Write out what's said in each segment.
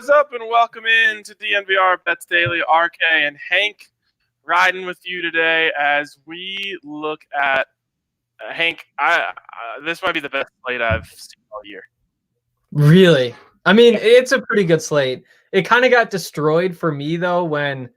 What's up, and welcome in to DNVR Bets Daily. RK and Hank riding with you today as we look at Hank. This might be the best slate I've seen all year. Really? I mean, it's a pretty good slate. It kind of got destroyed for me, though, when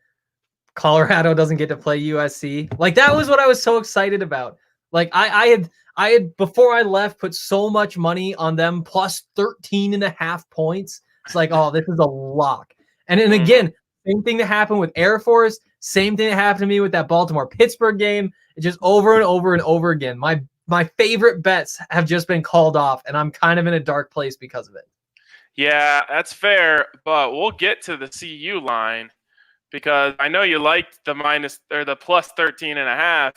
Colorado doesn't get to play USC. Like, that was what I was so excited about. Like, I had before I left, put so much money on them plus 13.5 points. It's like, oh, this is a lock. And then again, same thing that happened with Air Force. Same thing that happened to me with that Baltimore-Pittsburgh game. It's just over and over and over again. My favorite bets have just been called off, and I'm kind of in a dark place because of it. Yeah, that's fair, but we'll get to the CU line because I know you liked the plus 13.5.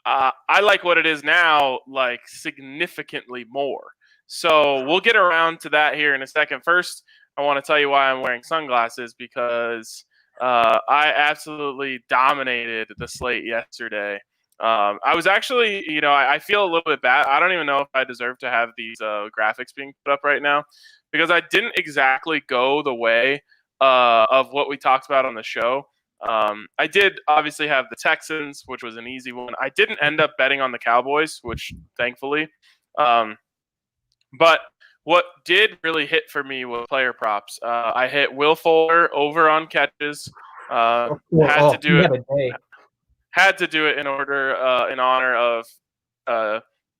I like what it is now, like significantly more. So we'll get around to that here in a second. First, I want to tell you why I'm wearing sunglasses because I absolutely dominated the slate yesterday. I was actually, I feel a little bit bad. I don't even know if I deserve to have these graphics being put up right now because I didn't exactly go the way of what we talked about on the show. I did obviously have the Texans, which was an easy one. I didn't end up betting on the Cowboys, which thankfully. But what did really hit for me was player props. I hit Will Fuller over on catches. Had to do it in honor of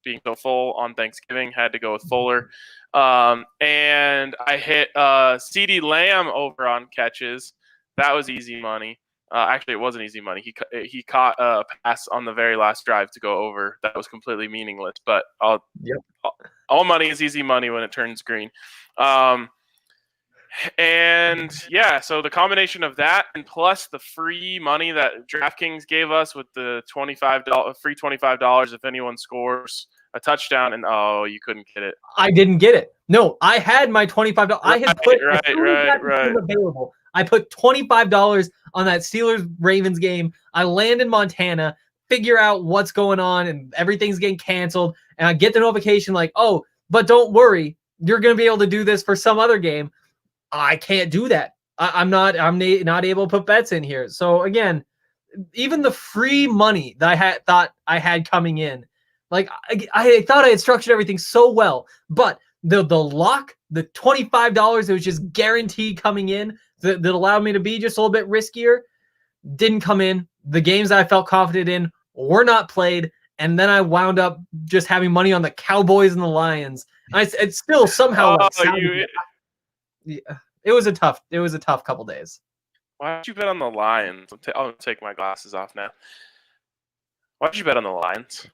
being so full on Thanksgiving. Had to go with Fuller. And I hit CeeDee Lamb over on catches. That was easy money. Actually, it wasn't easy money. He caught a pass on the very last drive to go over. That was completely meaningless. But all money is easy money when it turns green. And yeah, so the combination of that and plus the free money that DraftKings gave us with the free $25 if anyone scores a touchdown, and you couldn't get it. I didn't get it. No, I had my $25. I had put right. Available. I put $25 on that Steelers-Ravens game. I land in Montana, figure out what's going on, and everything's getting canceled. And I get the notification like, oh, but don't worry, you're going to be able to do this for some other game. I can't do that. I'm not able to put bets in here. So again, even the free money that I thought I had coming in, like I thought I had structured everything so well, but the lock, the $25 that was just guaranteed coming in that allowed me to be just a little bit riskier didn't come in. The games I felt confident in were not played, and then I wound up just having money on the Cowboys and the Lions. It's still somehow it was a tough couple days. Why did you bet on the Lions? I'll take my glasses off now. Why did you bet on the Lions?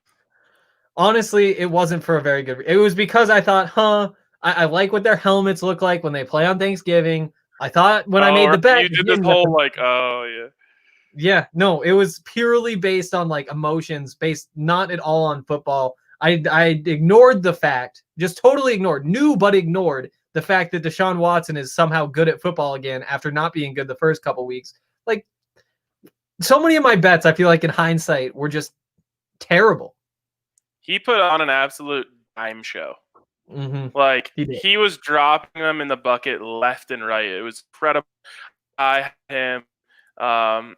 Honestly, it wasn't for a very good. It was because I thought, I like what their helmets look like when they play on Thanksgiving. I thought when I made the bet, you did this whole yeah. No, it was purely based on like emotions, based not at all on football. I ignored the fact, just totally ignored, knew but ignored the fact that Deshaun Watson is somehow good at football again after not being good the first couple weeks. Like, so many of my bets, I feel like in hindsight, were just terrible. He put on an absolute dime show. Mm-hmm. Like, he was dropping them in the bucket left and right. It was incredible. I had him. I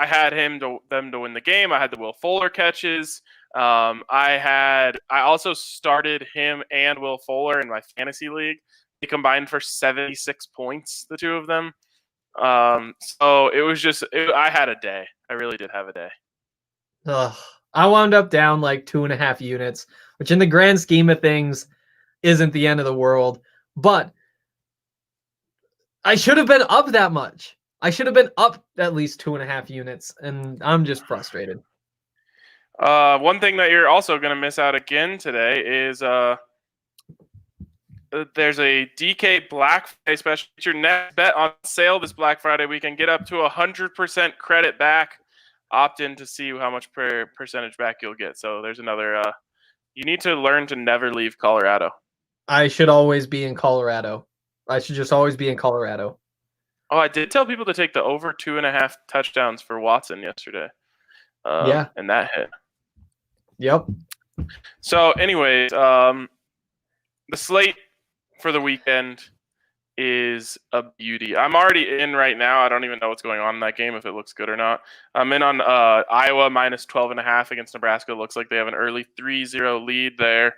had them to win the game. I had the Will Fuller catches. I also started him and Will Fuller in my fantasy league. They combined for 76 points, the two of them. So it was I had a day. I really did have a day. I wound up down like 2.5 units, which in the grand scheme of things isn't the end of the world. But I should have been up that much. I should have been up at least 2.5 units, and I'm just frustrated. One thing that you're also going to miss out again today is there's a DK Black Friday special. Get your next bet on sale this Black Friday weekend. Get up to 100% credit back. Opt in to see how much percentage back you'll get. So there's another. You need to learn to never leave Colorado. I should always be in Colorado. I should just always be in Colorado. Oh, I did tell people to take the over 2.5 touchdowns for Watson yesterday. Yeah. And that hit. Yep. So anyways, the slate for the weekend is a beauty. I'm already in right now. I don't even know what's going on in that game, if it looks good or not. I'm in on Iowa minus 12.5 against Nebraska. It looks like they have an early 3-0 lead there.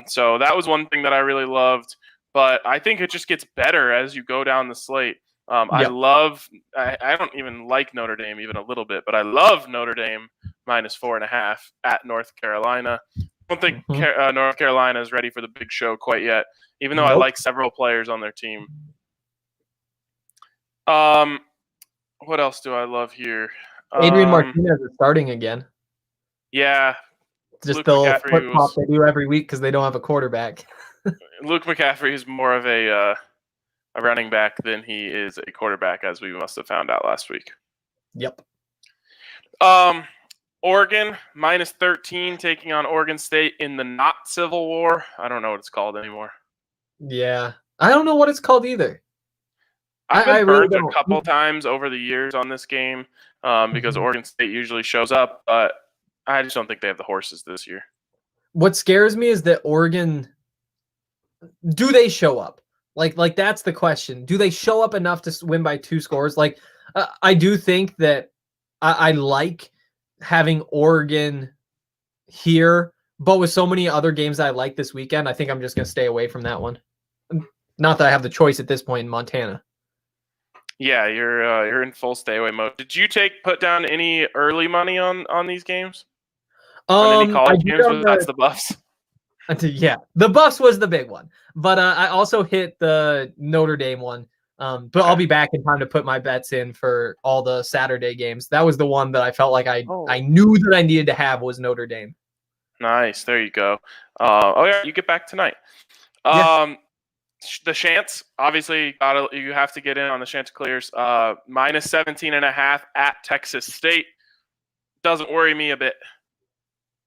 So that was one thing that I really loved. But I think it just gets better as you go down the slate. I don't even like Notre Dame even a little bit, but I love Notre Dame minus 4.5 at North Carolina. I don't think North Carolina is ready for the big show quite yet, even though I like several players on their team. What else do I love here? Adrian Martinez is starting again. Yeah. Just Luke the flip flop they do every week because they don't have a quarterback. Luke McCaffrey is more of a running back than he is a quarterback, as we must have found out last week. Yep. Oregon minus 13 taking on Oregon State in the not Civil War. I don't know what it's called anymore. Yeah, I don't know what it's called either. I've been burned a couple times over the years on this game because Oregon State usually shows up, but I just don't think they have the horses this year. What scares me is that Oregon, do they show up? Like that's the question. Do they show up enough to win by 2 scores? Like I do think that I like having Oregon here, but with so many other games I like this weekend, I think I'm just going to stay away from that one. Not that I have the choice at this point in Montana. Yeah, you're in full stay away mode. Did you put down any early money on these games? On any college games? That's the Buffs. Yeah, the Buffs was the big one, but I also hit the Notre Dame one. But I'll be back in time to put my bets in for all the Saturday games. That was the one that I felt like I knew that I needed to have was Notre Dame. Nice, there you go. You get back tonight. The Chants, obviously, you have to get in on the Chanticleers. Minus 17.5 at Texas State. Doesn't worry me a bit.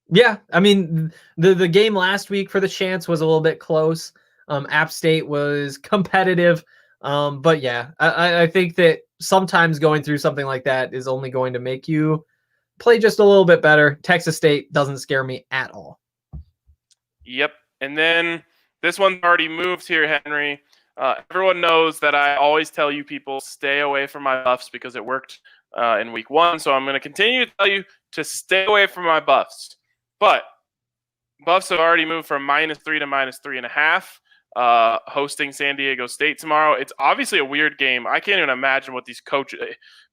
Yeah, I mean, the game last week for the Chants was a little bit close. App State was competitive. But yeah, I think that sometimes going through something like that is only going to make you play just a little bit better. Texas State doesn't scare me at all. Yep. And then this one's already moved here, Henry. Everyone knows that I always tell you people stay away from my Buffs because it worked in week 1. So I'm going to continue to tell you to stay away from my Buffs. But Buffs have already moved from -3 to -3.5. Hosting San Diego State tomorrow. It's obviously a weird game. I can't even imagine what these coaches,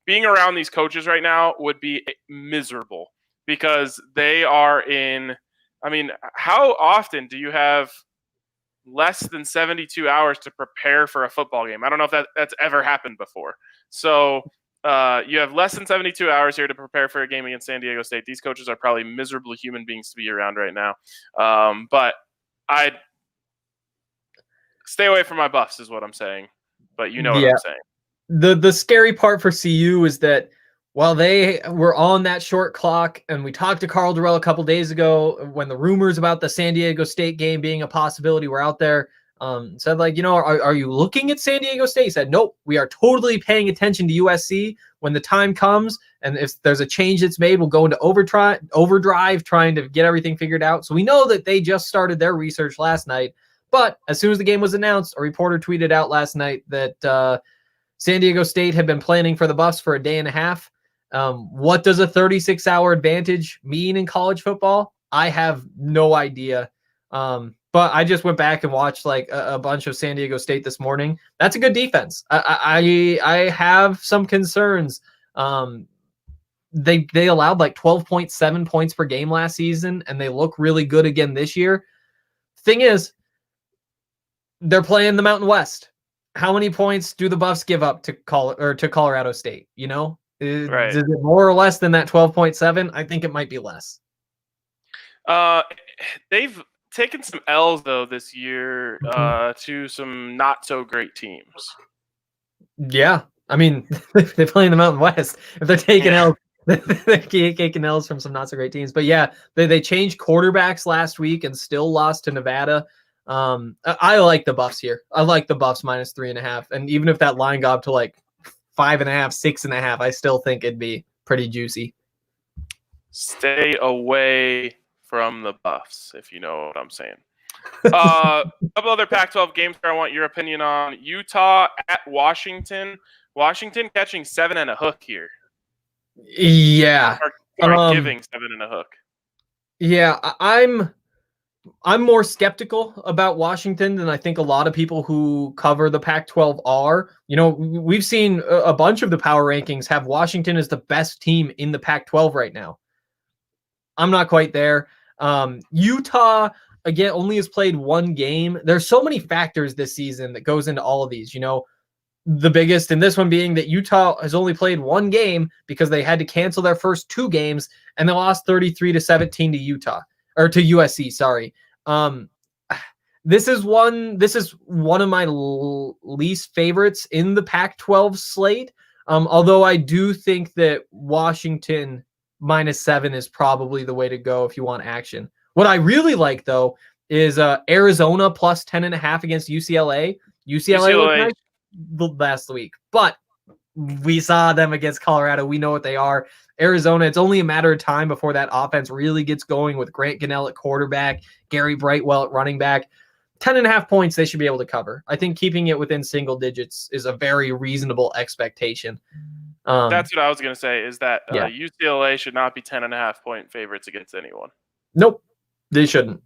being around these coaches right now would be miserable because they are in, I mean, how often do you have less than 72 hours to prepare for a football game? I don't know if that's ever happened before. So you have less than 72 hours here to prepare for a game against San Diego State. These coaches are probably miserable human beings to be around right now. But I'd stay away from my Buffs is what I'm saying, but you know what I'm saying. The scary part for CU is that while they were on that short clock, and we talked to Carl Durrell a couple days ago when the rumors about the San Diego State game being a possibility were out there, said like, are you looking at San Diego State? He said, nope, we are totally paying attention to USC when the time comes, and if there's a change that's made, we'll go into overdrive trying to get everything figured out. So we know that they just started their research last night. But as soon as the game was announced, a reporter tweeted out last night that San Diego State had been planning for the Buffs for a day and a half. What does a 36-hour advantage mean in college football? I have no idea. But I just went back and watched like a bunch of San Diego State this morning. That's a good defense. I have some concerns. They allowed like 12.7 points per game last season, and they look really good again this year. Thing is, they're playing the Mountain West. How many points do the Buffs give up to Colorado State? Right. Is it more or less than that 12.7? I think it might be less. They've taken some L's though this year to some not so great teams. Yeah, I mean they play in the Mountain West. If they're taking L's, they're taking L's from some not so great teams. But yeah, they changed quarterbacks last week and still lost to Nevada. I like the Buffs here. I like the Buffs -3.5. And even if that line got up to like 5.5, 6.5, I still think it'd be pretty juicy. Stay away from the Buffs, if you know what I'm saying. A couple other Pac-12 games I want your opinion on. Utah at Washington. Washington catching 7 and a hook here. Yeah. Or giving 7 and a hook. Yeah, I'm more skeptical about Washington than I think a lot of people who cover the Pac-12 are. You know, we've seen a bunch of the power rankings have Washington as the best team in the Pac-12 right now. I'm not quite there. Utah, again, only has played one game. There's so many factors this season that goes into all of these. You know, the biggest in this one being that Utah has only played one game because they had to cancel their first 2 games and they lost 33-17 to Utah or to USC. Sorry. This is one of my least favorites in the Pac-12 slate. Although I do think that Washington -7 is probably the way to go if you want action. What I really like though is Arizona plus 10.5 against UCLA. UCLA looked nice last week, but we saw them against Colorado. We know what they are. Arizona, it's only a matter of time before that offense really gets going with Grant Gunnell at quarterback, Gary Brightwell at running back. 10.5 points they should be able to cover. I think keeping it within single digits is a very reasonable expectation. That's what I was going to say, is that UCLA should not be 10.5 point favorites against anyone. Nope, they shouldn't.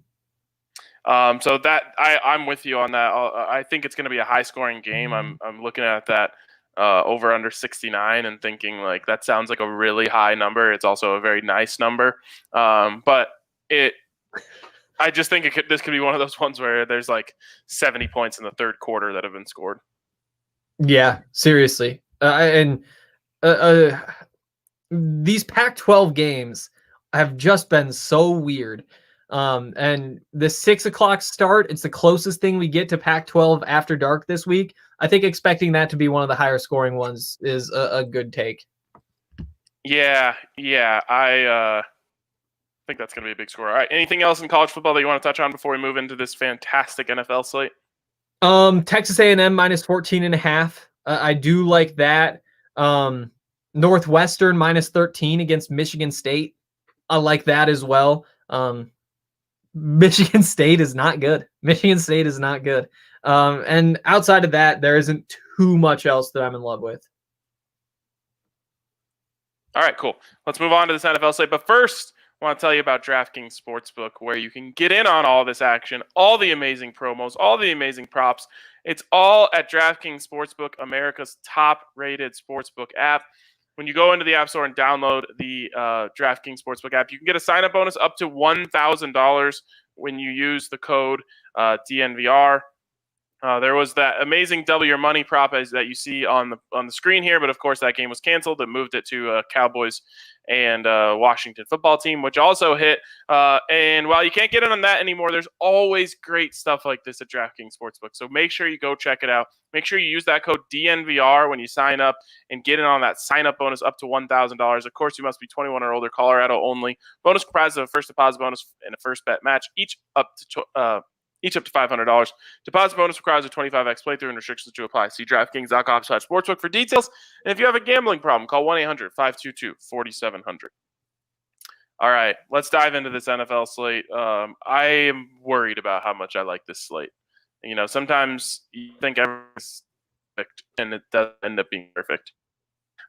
So that I'm with you on that. I think it's going to be a high scoring game. I'm looking at that over under 69 and thinking like that sounds like a really high number. It's also a very nice number. But I just think this could be one of those ones where there's like 70 points in the third quarter that have been scored. Yeah, seriously. These Pac-12 games have just been so weird. And the 6 o'clock start, it's the closest thing we get to Pac-12 after dark this week. I think expecting that to be one of the higher scoring ones is a good take. Yeah. I think that's going to be a big score. All right. Anything else in college football that you want to touch on before we move into this fantastic NFL slate? Texas A&M -14.5. I do like that. Northwestern -13 against Michigan State. I like that as well. Michigan State is not good. And outside of that, there isn't too much else that I'm in love with. All right, cool. Let's move on to this NFL slate. But first, I want to tell you about DraftKings Sportsbook, where you can get in on all this action, all the amazing promos, all the amazing props. It's all at DraftKings Sportsbook, America's top-rated sportsbook app. When you go into the App Store and download the DraftKings Sportsbook app, you can get a sign-up bonus up to $1,000 when you use the code DNVR. There was that amazing double your money prop that you see on the screen here, but of course that game was canceled. It moved it to Cowboys and Washington football team, which also hit. And while you can't get in on that anymore, there's always great stuff like this at DraftKings Sportsbook. So make sure you go check it out. Make sure you use that code DNVR when you sign up and get in on that sign-up bonus up to $1,000. Of course, you must be 21 or older, Colorado only. Bonus comprised of a first deposit bonus and a first bet match, each up to $500. Deposit bonus requires a 25x playthrough and restrictions to apply. See DraftKings.com/sportsbook for details. And if you have a gambling problem, call 1-800-522-4700. All right, let's dive into this NFL slate. I am worried about how much I like this slate. You know, sometimes you think everything's perfect, and it doesn't end up being perfect.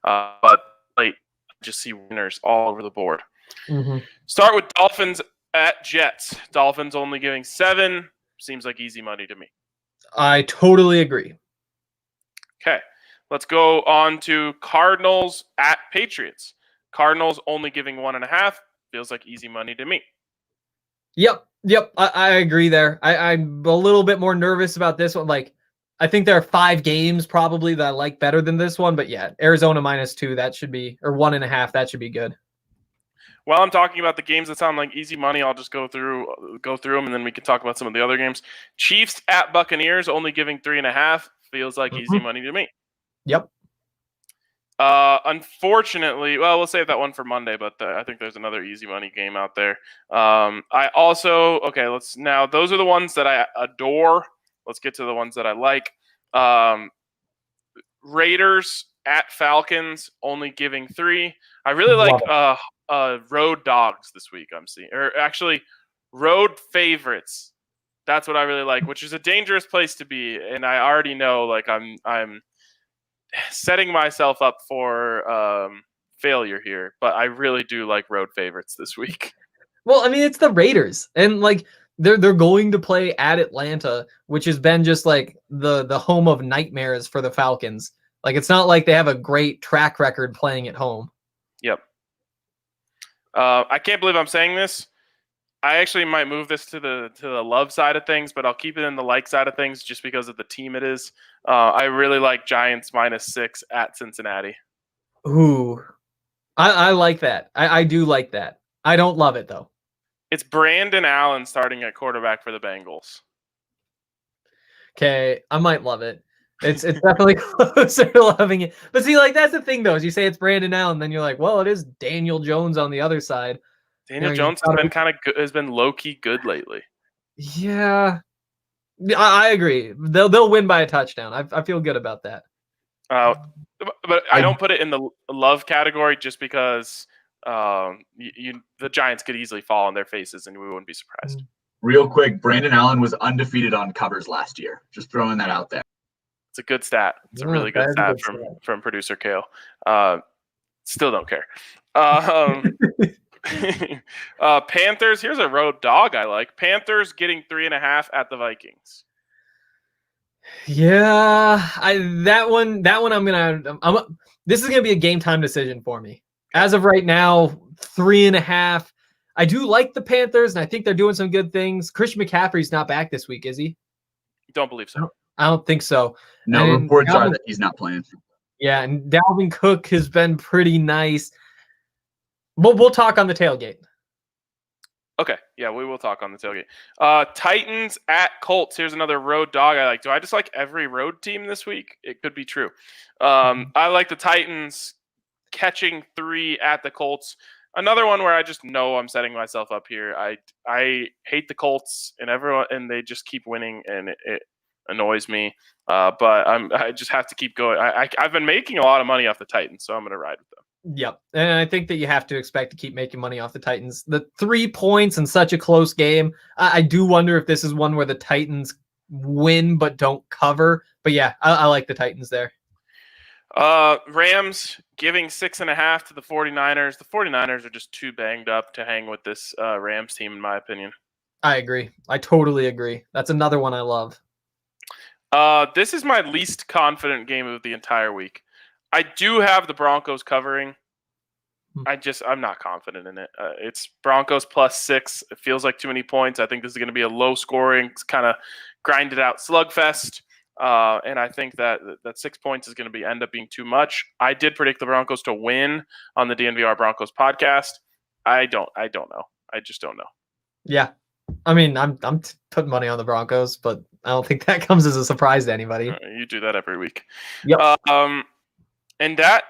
But I just see winners all over the board. Mm-hmm. Start with Dolphins at Jets. Dolphins only giving 7. Seems like easy money to me. I totally agree. Okay, let's go on to Cardinals at Patriots. Cardinals only giving 1.5. Feels like easy money to me. Yep. I agree there. I'm a little bit more nervous about this one. Like, I think there are 5 games probably that I like better than this one. But yeah, Arizona -2, that should be, or 1.5, that should be good. While I'm talking about the games that sound like easy money, I'll just go through them, and then we can talk about some of the other games. Chiefs at Buccaneers, only giving 3.5. Feels like easy money to me. Yep. Unfortunately, well, we'll save that one for Monday, but I think there's another easy money game out there. Those are the ones that I adore. Let's get to the ones that I like. Raiders at Falcons, only giving 3. I really like road dogs this week. I'm seeing, or actually road favorites That's what I really like, which is a dangerous place to be. And I already know, like, I'm setting myself up for failure here, but I really do like road favorites this week. Well, I mean, it's the Raiders, and like they're going to play at Atlanta, which has been just like the home of nightmares for the Falcons. Like, it's not like they have a great track record playing at home. Yep. I can't believe I'm saying this. I actually might move this to the love side of things, but I'll keep it in the like side of things just because of the team it is. I really like Giants -6 at Cincinnati. Ooh, I like that. I do like that. I don't love it though. It's Brandon Allen starting at quarterback for the Bengals. Okay, I might love it. It's definitely closer to loving it. But see, like, that's the thing though, is you say it's Brandon Allen, then you're like, well, it is Daniel Jones on the other side. Daniel Jones has been kind of good, has been low key good lately. Yeah, I agree. They'll win by a touchdown. I feel good about that. But I don't put it in the love category just because the Giants could easily fall on their faces and we wouldn't be surprised. Real quick, Brandon Allen was undefeated on covers last year. Just throwing that out there. It's a good stat. It's a really good stat from producer Kale. Still don't care. Panthers. Here's a road dog I like. Panthers getting 3.5 at the Vikings. Yeah, that one. This is gonna be a game time decision for me. As of right now, 3.5. I do like the Panthers, and I think they're doing some good things. Christian McCaffrey's not back this week, is he? Don't believe so. I don't think so. No, reports are that he's not playing. Yeah, and Dalvin Cook has been pretty nice. We'll talk on the tailgate. Okay, yeah, we will talk on the tailgate. Titans at Colts. Here's another road dog I like. Do I just like every road team this week? It could be true. I like the Titans catching 3 at the Colts. Another one where I just know I'm setting myself up here. I hate the Colts and they just keep winning, and it annoys me. But I just have to keep going. I've been making a lot of money off the Titans, so I'm going to ride with them. Yep. And I think that you have to expect to keep making money off the Titans. The 3 points in such a close game. I do wonder if this is one where the Titans win but don't cover. But yeah, I like the Titans there. Rams giving 6.5 to the 49ers. The 49ers are just too banged up to hang with this Rams team, in my opinion. I agree. I totally agree. That's another one I love. This is my least confident game of the entire week. I do have the Broncos covering. I'm not confident in it. It's Broncos +6. It feels like too many points. I think this is going to be a low scoring, kind of grinded out slugfest. And I think that 6 points is going to end up being too much. I did predict the Broncos to win on the DNVR Broncos podcast. I don't know. I just don't know. Yeah. I mean, I'm putting money on the Broncos, but I don't think that comes as a surprise to anybody. You do that every week. Yep. And that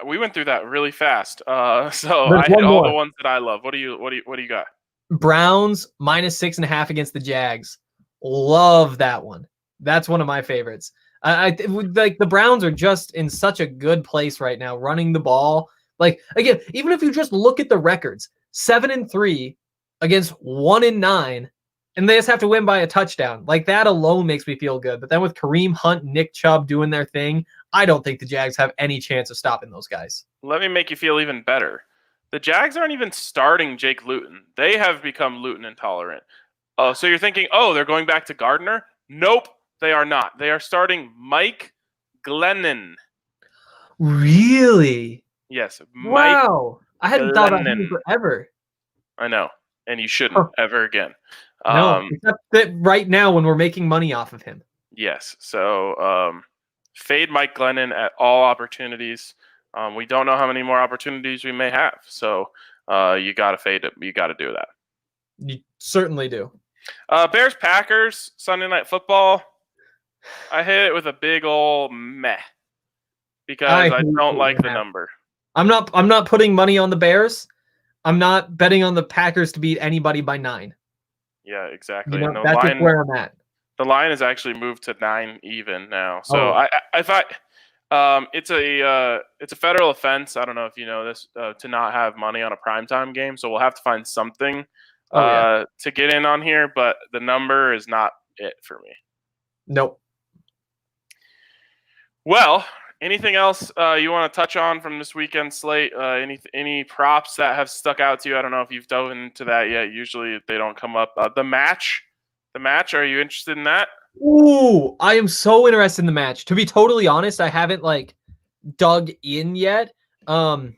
we went through that really fast. So I hit all the ones that I love. What do you got? Browns -6.5 against the Jags. Love that one. That's one of my favorites. I like the Browns are just in such a good place right now, running the ball. Like, again, even if you just look at the records, 7-3 against 1-9, and they just have to win by a touchdown. Like, that alone makes me feel good. But then with Kareem Hunt and Nick Chubb doing their thing, I don't think the Jags have any chance of stopping those guys. Let me make you feel even better. The Jags aren't even starting Jake Luton. They have become Luton intolerant. So you're thinking, they're going back to Gardner? Nope, they are not. They are starting Mike Glennon. Really? Yes. Wow. I hadn't thought about him forever. I know. And you shouldn't ever again. No, except that right now when we're making money off of him. Yes. So fade Mike Glennon at all opportunities. We don't know how many more opportunities we may have. So you got to fade it. You got to do that. You certainly do. Bears Packers Sunday Night Football. I hit it with a big old meh because I don't like the number. I'm not putting money on the Bears. I'm not betting on the Packers to beat anybody by 9. Yeah, exactly. You know, that's just where I'm at. The line has actually moved to 9 even now. So it's a federal offense. I don't know if you know this, to not have money on a primetime game. So we'll have to find something to get in on here, but the number is not it for me. Nope. Well, anything else you want to touch on from this weekend slate? Any props that have stuck out to you? I don't know if you've dove into that yet. Usually they don't come up. The match. Are you interested in that? Ooh, I am so interested in the match. To be totally honest, I haven't dug in yet. Do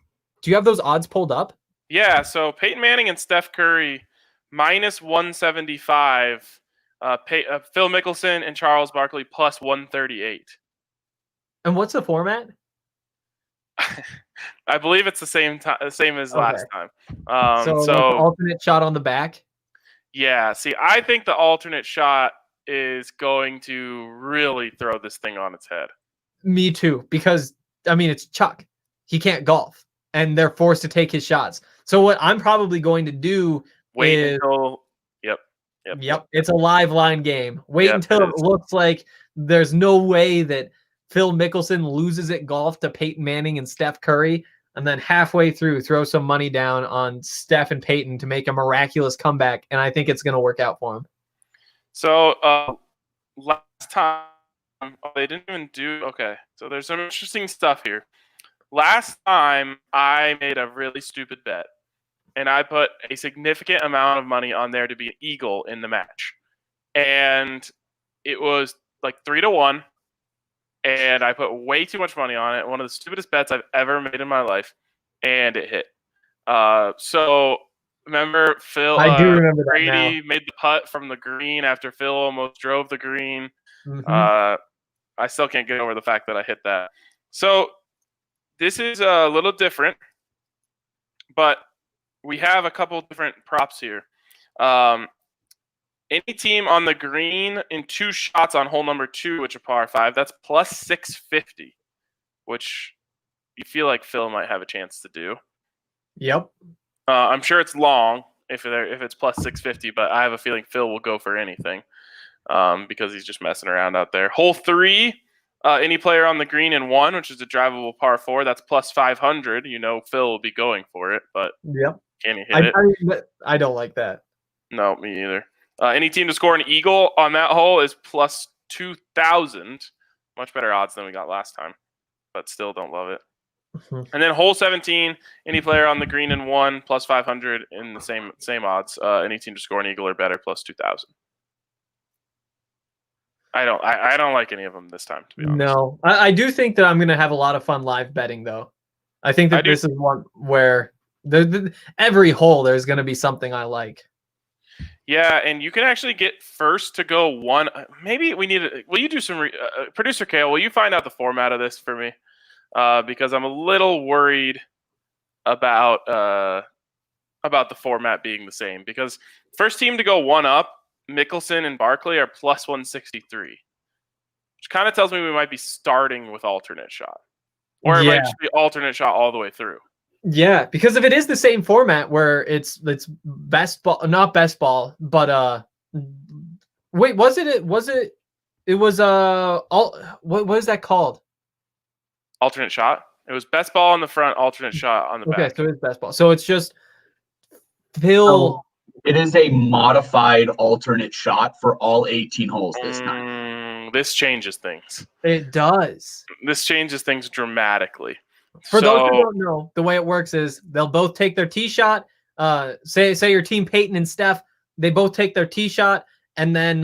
you have those odds pulled up? Yeah. So Peyton Manning and Steph Curry minus 175. Phil Mickelson and Charles Barkley plus 138. And what's the format? I believe it's the same as last time. So alternate shot on the back. Yeah. See, I think the alternate shot is going to really throw this thing on its head. Me too, because it's Chuck. He can't golf, and they're forced to take his shots. So what I'm probably going to do wait until. Yep. It's a live line game. Wait until it looks like there's no way that Phil Mickelson loses at golf to Peyton Manning and Steph Curry, and then halfway through throw some money down on Steph and Peyton to make a miraculous comeback, and I think it's going to work out for him. So last time they didn't even do okay. So there's some interesting stuff here. Last time I made a really stupid bet, and I put a significant amount of money on there to be an eagle in the match, and it was like 3-1. And I put way too much money on it. One of the stupidest bets I've ever made in my life, and it hit. So remember Phil? I do remember that Brady now. made the putt from the green after Phil almost drove the green. Mm-hmm. I still can't get over the fact that I hit that. So this is a little different, but we have a couple different props here. Any team on the green in 2 shots on hole number 2, which are par 5, that's plus 650, which you feel like Phil might have a chance to do. Yep. I'm sure it's long if it's plus 650, but I have a feeling Phil will go for anything because he's just messing around out there. Hole 3, any player on the green in 1, which is a drivable par 4, that's plus 500. Phil will be going for it, but can he hit it? I don't like that. No, me either. Any team to score an eagle on that hole is plus 2,000. Much better odds than we got last time, but still don't love it. Mm-hmm. And then hole 17, any player on the green in 1, plus 500 in the same odds. Any team to score an eagle or better, plus 2,000. I don't like any of them this time, to be honest. No, I do think that I'm going to have a lot of fun live betting, though. I think that this is one where every hole there's going to be something I like. Yeah, and you can actually get first to go 1. Maybe we need to. Will you do some producer Kale? Will you find out the format of this for me? Because I'm a little worried about the format being the same. Because first team to go 1 up, Mickelson and Barkley are plus 163, which kind of tells me we might be starting with alternate shot, or it might just be alternate shot all the way through. Yeah, because if it is the same format where it's best ball, not best ball, but wait, what is that called? Alternate shot. It was best ball on the front, alternate shot on the back. Okay, so it's best ball. So it's just Phil. It is a modified alternate shot for all 18 holes this time. This changes things. It does. This changes things dramatically. For those who don't know, the way it works is they'll both take their tee shot. Say your team Peyton and Steph, they both take their tee shot, and then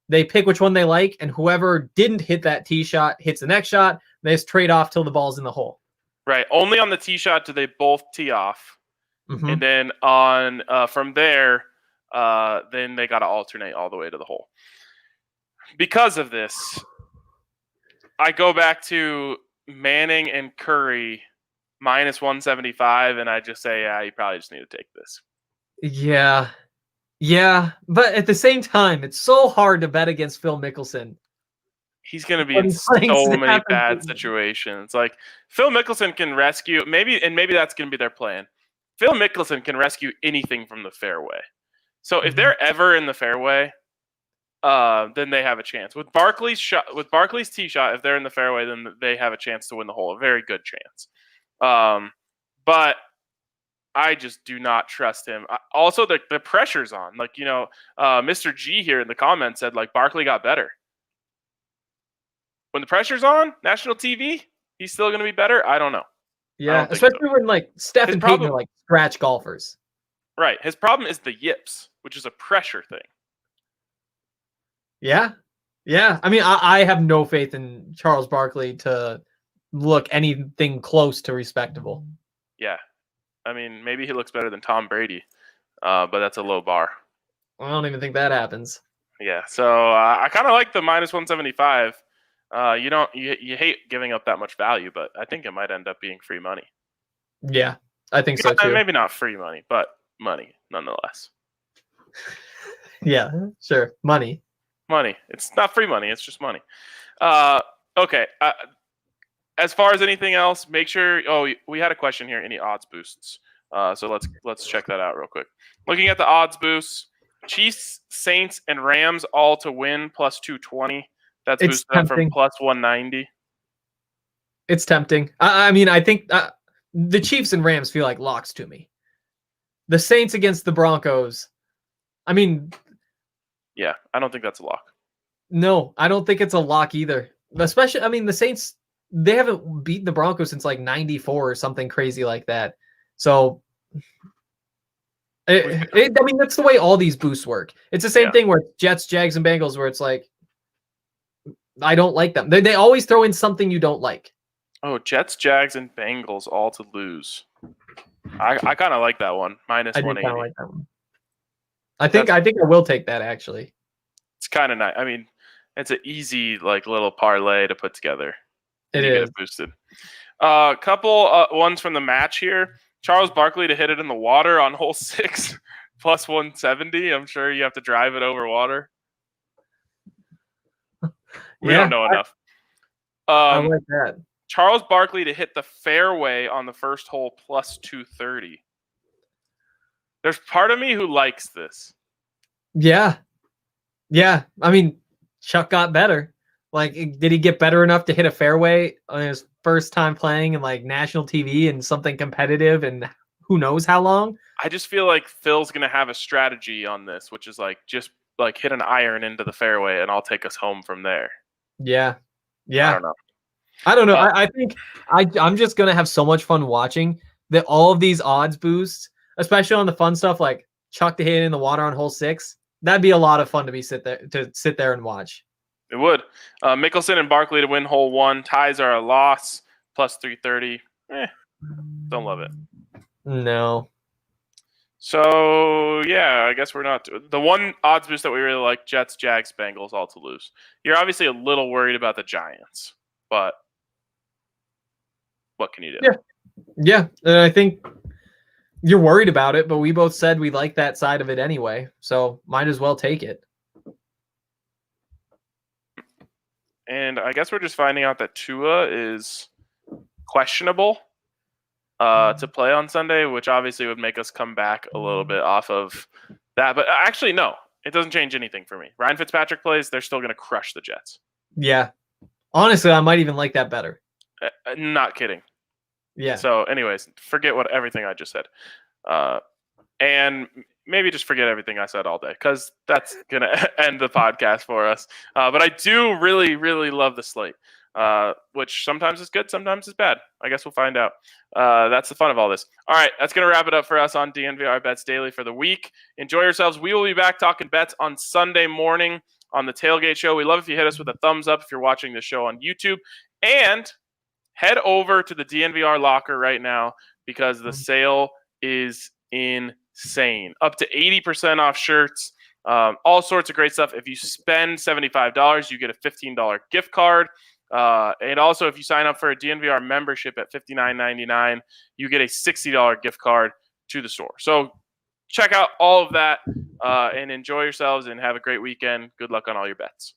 they pick which one they like, and whoever didn't hit that tee shot hits the next shot. They just trade off till the ball's in the hole. Right. Only on the tee shot do they both tee off, and then on from there, then they got to alternate all the way to the hole. Because of this, I go back to Manning and Curry minus 175, and I just say, yeah, you probably just need to take this. Yeah, but at the same time, it's so hard to bet against Phil Mickelson. He's going to be in so many bad situations. Like Phil Mickelson can rescue maybe that's going to be their plan. Phil Mickelson can rescue anything from the fairway. So if they're ever in the fairway, then they have a chance. With Barkley's tee shot, if they're in the fairway, then they have a chance to win the hole. A very good chance. But I just do not trust him. Also, the pressure's on. Like, Mr. G here in the comments said, like, Barkley got better. When the pressure's on, national TV, he's still going to be better? I don't know. Yeah, especially when, like, Steph and Peyton are, like, scratch golfers. Right. His problem is the yips, which is a pressure thing. Yeah. Yeah. I mean, I have no faith in Charles Barkley to look anything close to respectable. Yeah. I mean, maybe he looks better than Tom Brady, but that's a low bar. I don't even think that happens. Yeah. So I kind of like the minus 175. You hate giving up that much value, but I think it might end up being free money. Yeah, I think so too. Maybe not free money, but money nonetheless. Yeah, sure. Money. It's not free money. It's just money. Okay. As far as anything else, make sure. Oh, we had a question here. Any odds boosts? So let's check that out real quick. Looking at the odds boosts, Chiefs, Saints, and Rams all to win plus 220. That's boosted up from plus 190. It's tempting. I mean, I think the Chiefs and Rams feel like locks to me. The Saints against the Broncos. I mean, yeah, I don't think that's a lock. No, I don't think it's a lock either. Especially, I mean, the Saints, they haven't beaten the Broncos since like 94 or something crazy like that. So, I mean, that's the way all these boosts work. It's the same thing where Jets, Jags, and Bengals, where it's like, I don't like them. They always throw in something you don't like. Oh, Jets, Jags, and Bengals all to lose. I kind of like that one. Minus 180. I like that one. I think I will take that actually. It's kind of nice. I mean, it's an easy like little parlay to put together. It is. Get it boosted. Couple ones from the match here. Charles Barkley to hit it in the water on hole 6 plus 170. I'm sure you have to drive it over water. We don't know enough. I like that. Charles Barkley to hit the fairway on the first hole plus 230. There's part of me who likes this. Yeah. Yeah. I mean, Chuck got better. Like, did he get better enough to hit a fairway on his first time playing in like national TV and something competitive and who knows how long? I just feel like Phil's going to have a strategy on this, which is like just like hit an iron into the fairway and I'll take us home from there. Yeah. Yeah. I don't know. I think I'm just going to have so much fun watching that all of these odds boosts, especially on the fun stuff like Chuck to hit in the water on hole 6. That'd be a lot of fun to sit there and watch. It would. Mickelson and Barkley to win hole 1. Ties are a loss. Plus 330. Don't love it. No. So, yeah, I guess we're not. The one odds boost that we really like, Jets, Jags, Bengals, all to lose. You're obviously a little worried about the Giants, but what can you do? Yeah. And I think you're worried about it, but we both said we like that side of it anyway. So might as well take it. And I guess we're just finding out that Tua is questionable to play on Sunday, which obviously would make us come back a little bit off of that. But actually, no, it doesn't change anything for me. Ryan Fitzpatrick plays, they're still going to crush the Jets. Yeah. Honestly, I might even like that better. Not kidding. Yeah. So anyways, forget everything I just said. And maybe just forget everything I said all day because that's going to end the podcast for us. But I do really, really love the slate, which sometimes is good, sometimes is bad. I guess we'll find out. That's the fun of all this. All right, that's going to wrap it up for us on DNVR Bets Daily for the week. Enjoy yourselves. We will be back talking bets on Sunday morning on the Tailgate Show. We love if you hit us with a thumbs up if you're watching the show on YouTube. And head over to the DNVR Locker right now because the sale is insane. Up to 80% off shirts, all sorts of great stuff. If you spend $75, you get a $15 gift card. And also, if you sign up for a DNVR membership at $59.99, you get a $60 gift card to the store. So check out all of that and enjoy yourselves and have a great weekend. Good luck on all your bets.